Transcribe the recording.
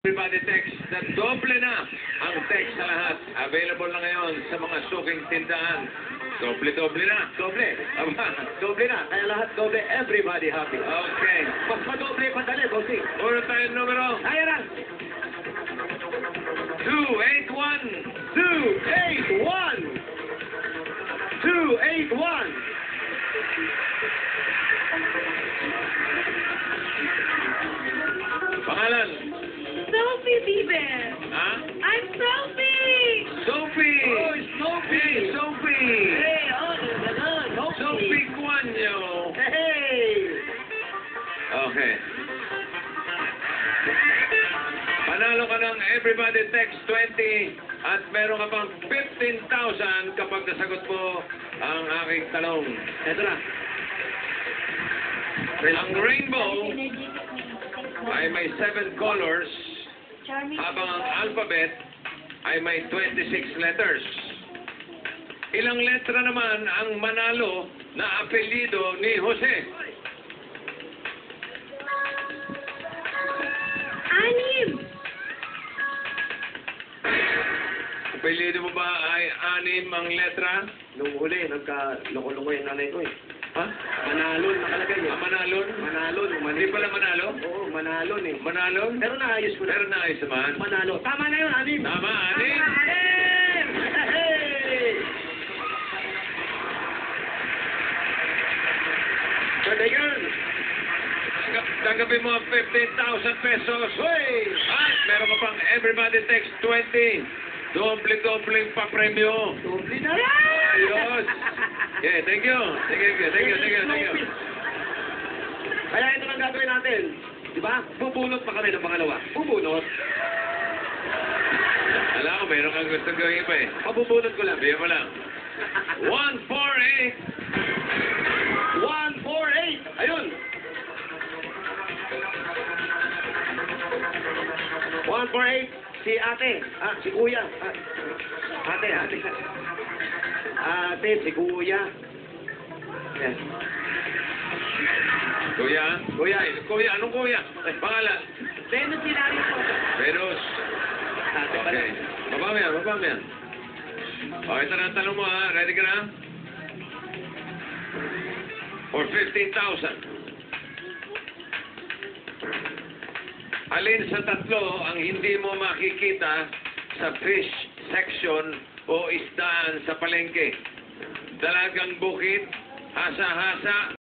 Everybody text na doble na ang text sa lahat. Available na ngayon sa mga suking tindahan. Doble na. Doble. Aba. Doble na. Kaya lahat doble. Everybody happy. Okay. Mas madoble pa dali, bossing. Puro tayo numero. Kaya na. 281. 281. 281. Pangalan? Sophie Bieber. Ha? I'm Sophie. Sophie. Oh, Sophie. Hey, Sophie. Hey, oh, ganun. Sophie Guanyo. Hey. Okay. Panalo ka ng Everybody Text 20 at meron ka pang 15,000 kapag nasagot mo ang aking tanong. Ito na. Ang rainbow ay may 7 colors habang ang alphabet ay may 26 letters. Ilang letra naman ang manalo na apelyido ni Jose? 6. Apelyido mo ba ay 6 ang letra? Nung huli, nagka-loko-loko yung nanay ko eh. Ha? Manalon nakalagay eh. Manalon? Manalon. Hindi pala manalo? Oo, manalon eh. Manalon? Pero naayos ko na. Pero naayos naman. Manalo. Tama na yun, Anim. Tama, Tama, Anim. Anim! Hey! Ganda yun. Tanggapin mo ang 15,000 pesos. Hoy! At meron ka pang Everybody Text 20. Doble-dobleng pa-premyo. Doble na. Ayos. Okay, thank you. Thank you. Kaya ito lang gagawin natin. Di ba? Bubunot pa kami ng pangalawa. Bubunot. Alam ko, meron kang gusto gawin pa eh. Pabubunot ko lang. Bigyan mo lang. 148. 148. Ayun. 148. Si ate. Si kuya. Ate. Ate, si kuya. Yes. Kuya, anong kuya? Pangalan? Venus Hilario po. Venus. Ate pala. Okay. Baba mo yan. O, ito na ang tanong mo ha. Ready ka na? For 15,000. Alin sa tatlo ang hindi mo makikita sa fish section o isdaan sa palengke? Dalagang bukid, hasa-hasa,